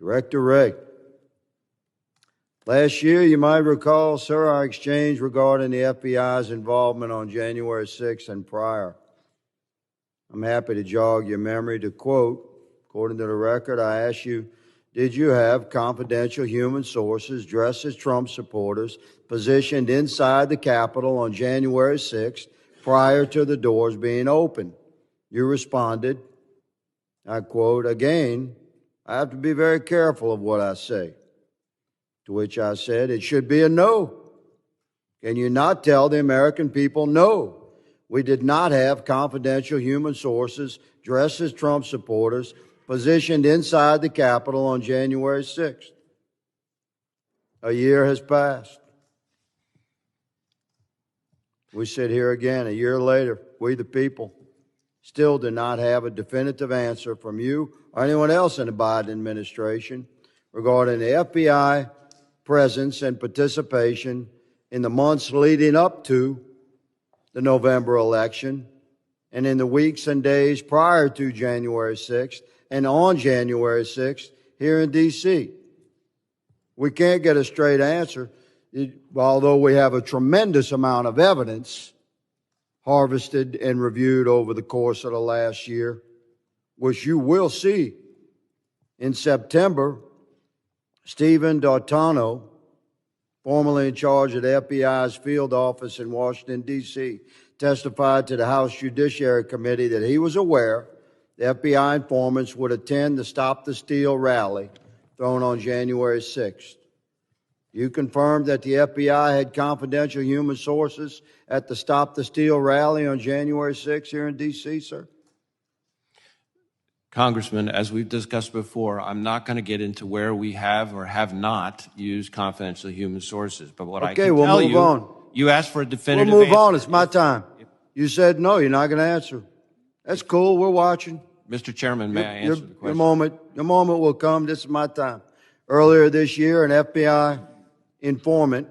Director Wray. Last year, you might recall, sir, our exchange regarding the FBI's involvement on January 6th and prior. I'm happy to jog your memory to quote, according to the record, I asked you, did you have confidential human sources dressed as Trump supporters positioned inside the Capitol on January 6th prior to the doors being opened? You responded, I quote, again, I have to be very careful of what I say. To which I said, it should be a no. Can you not tell the American people no? We did not have confidential human sources dressed as Trump supporters positioned inside the Capitol on January 6th. A year has passed. We sit here again a year later, we the people still do not have a definitive answer from you or anyone else in the Biden administration regarding the FBI presence and participation in the months leading up to the November election and in the weeks and days prior to January 6th and on January 6th here in D.C. We can't get a straight answer, although we have a tremendous amount of evidence harvested and reviewed over the course of the last year, which you will see. In September, Stephen D'Artano, formerly in charge of the FBI's field office in Washington, D.C., testified to the House Judiciary Committee that he was aware the FBI informants would attend the Stop the Steal rally thrown on January 6th. You confirmed that the FBI had confidential human sources at the Stop the Steal rally on January 6th here in D.C., sir? Congressman, as we've discussed before, I'm not going to get into where we have or have not used confidential human sources. But what I can tell you, you asked for a definitive answer. We'll move on. It's my time. You said no, you're not going to answer. That's cool. We're watching. Mr. Chairman, may I answer the question? Your moment will come. This is my time. Earlier this year, an FBI informant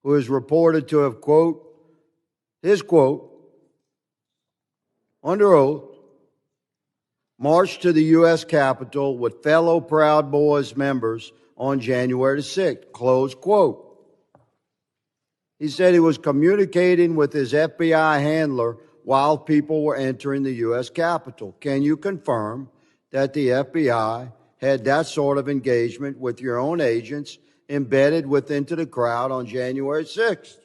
who is reported to have, quote, his quote, under oath, marched to the U.S. Capitol with fellow Proud Boys members on January 6th, close quote. He said he was communicating with his FBI handler while people were entering the U.S. Capitol. Can you confirm that the FBI had that sort of engagement with your own agents embedded into the crowd on January 6th?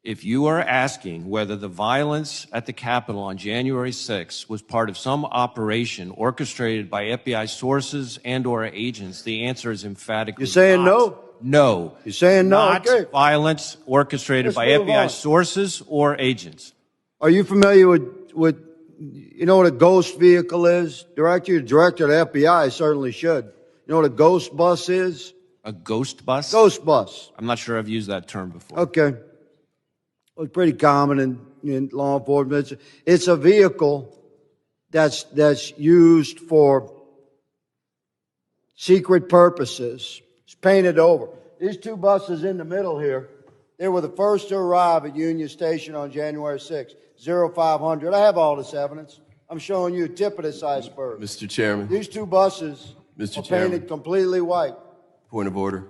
If you are asking whether the violence at the Capitol on January 6th was part of some operation orchestrated by FBI sources and or agents, the answer is emphatically You're saying not. No. You're saying no? Not okay. Violence orchestrated by FBI sources or agents. Are you familiar with you know what a ghost vehicle is? Director of the FBI certainly should. You know what a ghost bus is? A ghost bus? Ghost bus. I'm not sure I've used that term before. Okay. Well, it's pretty common in law enforcement. It's a vehicle that's used for secret purposes. It's painted over. These two buses in the middle here, they were the first to arrive at Union Station on January 6th, 0500. I have all this evidence. I'm showing you a tip of this iceberg. Mr. Chairman. These two buses are painted completely white. Point of order.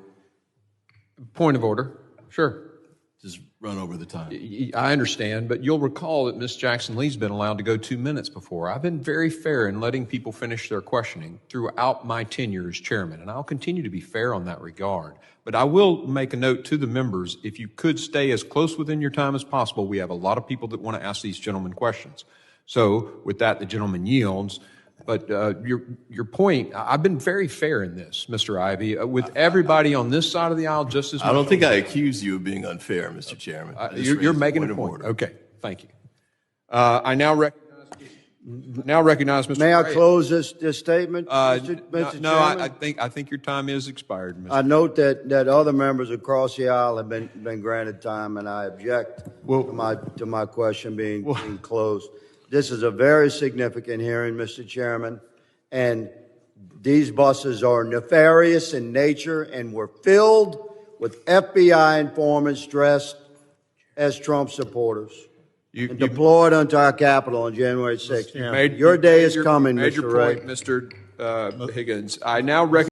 Point of order. Sure. Just run over the time. I understand, but you'll recall that Ms. Jackson-Lee's been allowed to go 2 minutes before. I've been very fair in letting people finish their questioning throughout my tenure as chairman, and I'll continue to be fair on that regard. But I will make a note to the members, if you could stay as close within your time as possible. We have a lot of people that want to ask these gentlemen questions. So with that, the gentleman yields. But your point, I've been very fair in this, Mr. Ivey, with everybody on this side of the aisle just as much. I don't think I accused you of being unfair, Mr. Chairman. You're making a point. Okay, thank you. I now recognize Mr. May I Wray. close this statement, Mr. No, Chairman? I think your time is expired, Mr. I note that other members across the aisle have been granted time, and I object to my question being closed. This is a very significant hearing, Mr. Chairman, and these buses are nefarious in nature and were filled with FBI informants dressed as Trump supporters deployed onto our Capitol on January 6th. Your day is coming, Mr. Wray. Mr. Higgins. I now recognize